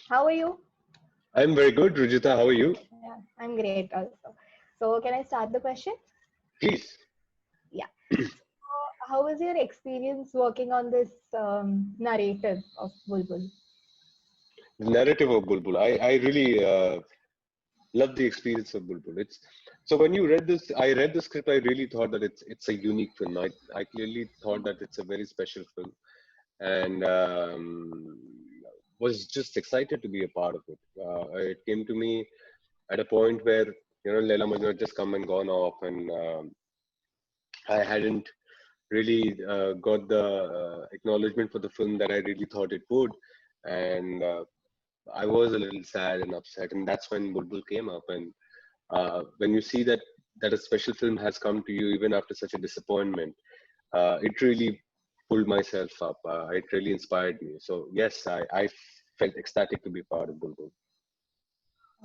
How are you? I'm very good, Rujita. How are you? Yeah, I'm great also. So, can I start the question? Please. Yeah. So, how was your experience working on this narrative of Bulbul? The narrative of Bulbul. I really love the experience of Bulbul. It's so when you read this, I read the script. I really thought that it's a unique film. I clearly thought that it's a very special film, and was just excited to be a part of it. It came to me at a point where Leila Majnun had just come and gone off, and I hadn't really got the acknowledgement for the film that I really thought it would, and I was a little sad and upset, and that's when Bulbul came up. And when you see that a special film has come to you even after such a disappointment, it really pulled myself up. It really inspired me. So yes, I felt ecstatic to be part of Bulbul.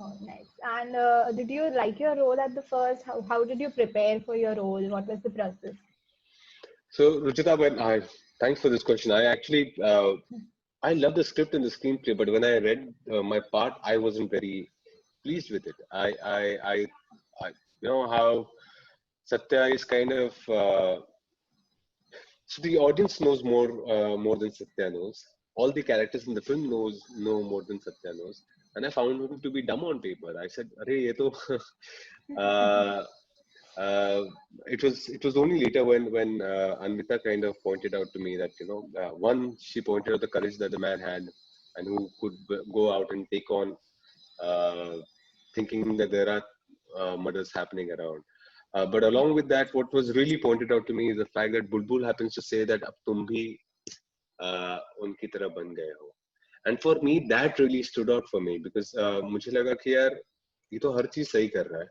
Oh, nice. And did you like your role at the first? How did you prepare for your role? What was the process? So Ruchita, thanks for this question. I actually I love the script and the screenplay, but when I read my part, I wasn't very pleased with it. I you know how Satya is kind of so the audience knows more than Satya knows. All the characters in the film know more than Satya knows, and I found him to be dumb on paper. I said, "Arey, ye to." uh, uh, it was only later when Anvita kind of pointed out to me that one, she pointed out the courage that the man had and who could go out and take on uh, thinking that there are murders happening around. But along with that, what was really pointed out to me is the fact that Bulbul happens to say that ab tum bhi unki tarah ban gaye ho. And for me, that really stood out for me because मुझे लगा कि यार ये तो हर चीज सही कर रहा है.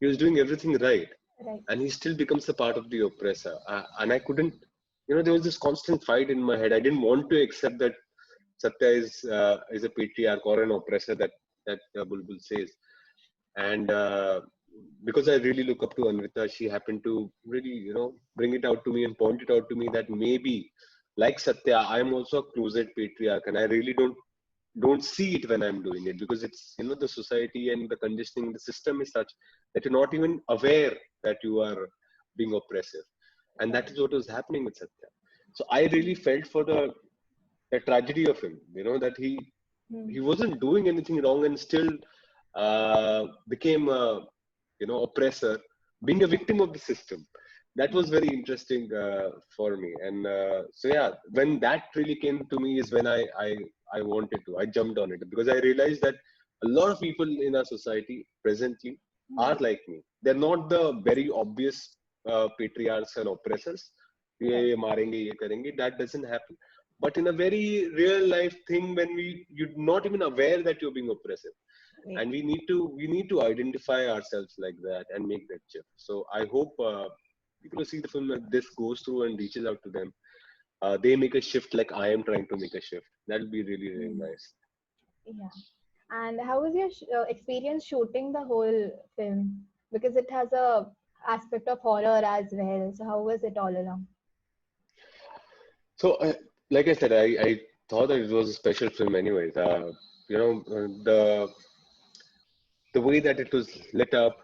He was doing everything right, Right. and he still becomes a part of the oppressor. And I couldn't, there was this constant fight in my head. I didn't want to accept that Satya is a patriarch or an oppressor that Bulbul says. And because I really look up to Anvita, she happened to really, bring it out to me and point it out to me that maybe, like Satya, I am also a closet patriarch, and I really don't see it when I'm doing it because it's the society and the conditioning, the system is such that you're not even aware that you are being oppressive, and that is what was happening with Satya. So I really felt for the tragedy of him, that he Hmm. wasn't doing anything wrong and still became a oppressor, being a victim of the system. That was very interesting for me. And so yeah, when that really came to me is when I wanted to, I jumped on it because I realized that a lot of people in our society presently are like me. They're not the very obvious patriarchs and oppressors. ये Right. मारेंगे, ये करेंगे. That doesn't happen. But in a very real life thing, when you're not even aware that you're being oppressive, Right. and we need to identify ourselves like that and make that shift. So I hope people who see the film and this goes through and reaches out to them, they make a shift like I am trying to make a shift. That'll be really really Hmm. nice. Yeah. And how was your experience shooting the whole film? Because it has a aspect of horror as well. So how was it all along? So like I said, I thought that it was a special film anyways. The way that it was lit up,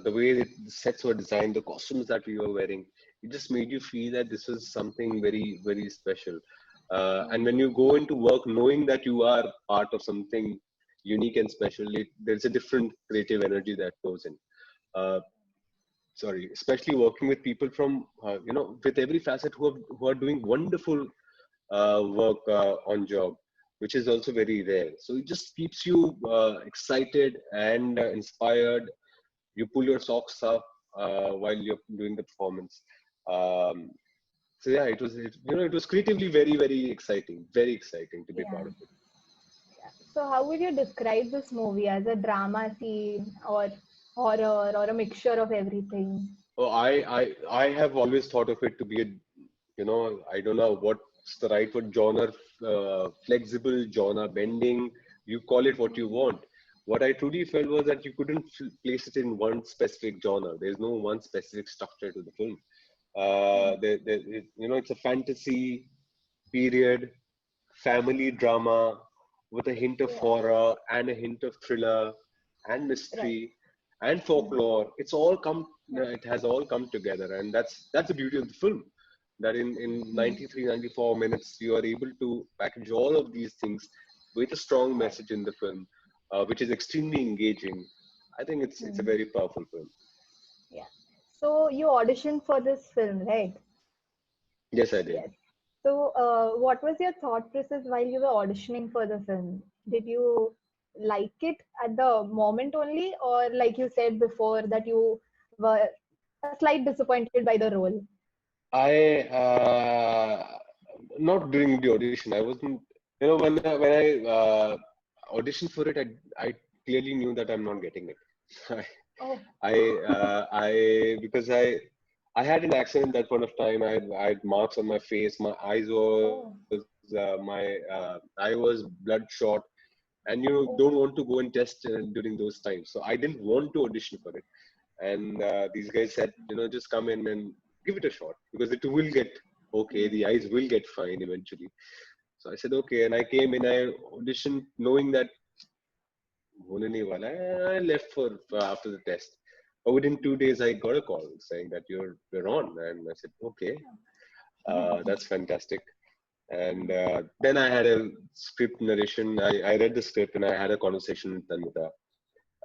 the way that the sets were designed, the costumes that we were wearing, it just made you feel that this was something very, very special. And when you go into work knowing that you are part of something unique and special, there's a different creative energy that goes in. Uh, Sorry, especially working with people from, with every facet who are doing wonderful work on job, which is also very rare. So it just keeps you excited and inspired. You pull your socks up while you're doing the performance. Um, so yeah, it was creatively very, very exciting to be Yeah. part of it. So how would you describe this movie as a drama scene or horror or a mixture of everything? Oh, I have always thought of it to be I don't know what's the right word, genre, flexible, genre bending. You call it what you want. What I truly felt was that you couldn't place it in one specific genre. There's no one specific structure to the film. It's a fantasy period, family drama. with a hint of Yeah. horror and a hint of thriller and Right. mystery and Hmm. folklore. It's all come. Yeah. It has all come together, and that's the beauty of the film. That in Hmm. 93, 94 minutes, you are able to package all of these things with a strong Right. message in the film, which is extremely engaging. I think it's a Hmm. very powerful film. Yeah. So you auditioned for this film, right? Yes, I did. Yes. So, what was your thought process while you were auditioning for the film? Did you like it at the moment only, or like you said before, that you were a slight disappointed by the role? I not during the audition. I wasn't. You know, when I auditioned for it, I clearly knew that I'm not getting it. Oh, I because I had an accident at that point of time. I had marks on my face. My eyes oh, I was bloodshot, and you don't oh. want to go and test during those times. So I didn't want to audition for it. And these guys said, just come in and give it a shot because it will get okay. Hmm. The eyes will get fine eventually. So I said okay, and I came in. I auditioned knowing that होने नहीं वाला है. I left for after the test. But within 2 days, I got a call saying that you're on, and I said okay, that's fantastic. And then I had a script narration. I read the script and I had a conversation with Tanmita.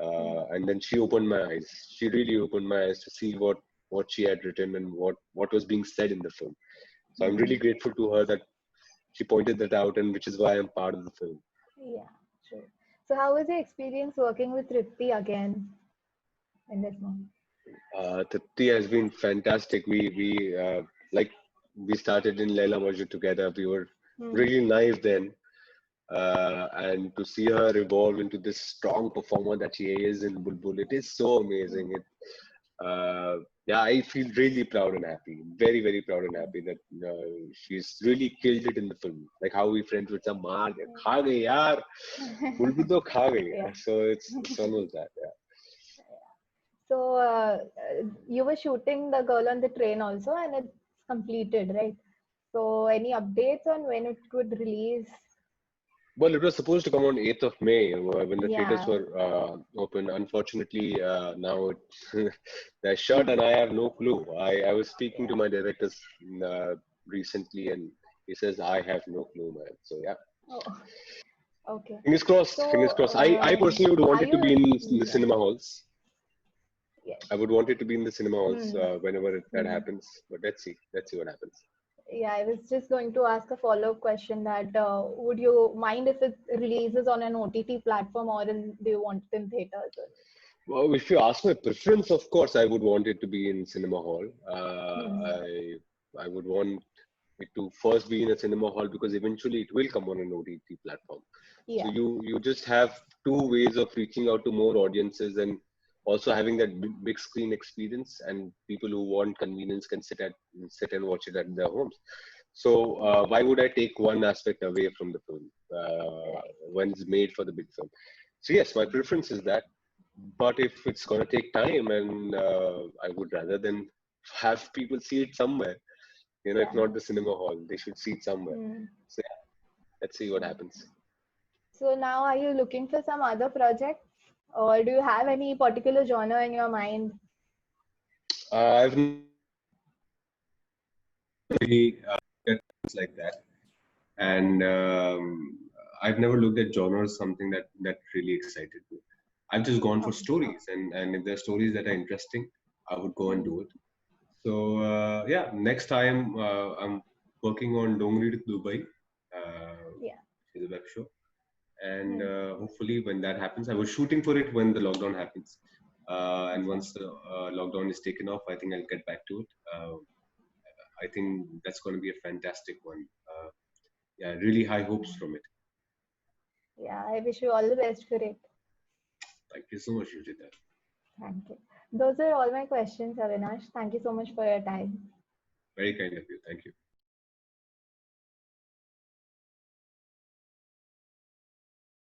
Hmm. And then she opened my eyes. She really opened my eyes to see what she had written and what was being said in the film. So I'm really Hmm. grateful to her that she pointed that out, and which is why I'm part of the film. Yeah, true. So, how was your experience working with Tripti again in this one? Tripti has been fantastic. We like we started in Leila Majid together. We were Hmm. really naive then, and to see her evolve into this strong performer that she is in Bulbul, it is so amazing. Yeah, I feel really proud and happy, very very proud and happy that she's really killed it in the film. Like how we friends with some maar, खा गई यार, बुलबुल तो खा गई. Yeah. So it's almost that. Yeah. So you were shooting the girl on the train also, and it's completed, right? So any updates on when it could release? Well, it was supposed to come on 8th of May when the theaters Yeah. were open. Unfortunately, now they're shut, and I have no clue. I was speaking to Yeah. my directors recently, and he says I have no clue, man. So yeah, Oh, okay. fingers crossed. Fingers So crossed. I personally would want are it to you? be in the Yeah. cinema halls. Yes. I would want it to be in the cinema halls Hmm. whenever that Hmm. happens. But let's see. Let's see what happens. Yeah, I was just going to ask a follow-up question that would you mind if it releases on an OTT platform, or do you want it in theaters? Well, if you ask my preference, of course, I would want it to be in cinema hall. Hmm. I would want it to first be in a cinema hall because eventually it will come on an OTT platform. So Yeah. you just have two ways of reaching out to more audiences and also having that big screen experience, and people who want convenience can sit and watch it at their homes. So Yeah. why would I take one aspect away from the film Right. when it's made for the big film? So yes, my preference is that, but if it's going to take time, and I would rather than have people see it somewhere, if Yeah. not the cinema hall, they should see it somewhere. Hmm. So yeah, let's see what happens. So now are you looking for some other projects, or do you have any particular genre in your mind? I've really looked at things like that, and I've never looked at genre as something that really excited me. I've just gone for Oh, stories, and if there are stories that are interesting, I would go and do hmm. it. So yeah, next time I'm working on Dongri to Dubai. Yeah. Is a web show, and Hmm. hopefully when that happens, I was shooting for it when the lockdown happens, and Okay. once the lockdown is taken off, I think I'll get back to it. I think that's going to be a fantastic one. Yeah, really high hopes Hmm. from it. Yeah, I wish you all the best for it. Thank you so much, Yujita. Thank you. Those are all my questions, Avinash. Thank you so much for your time. Very kind of you. Thank you.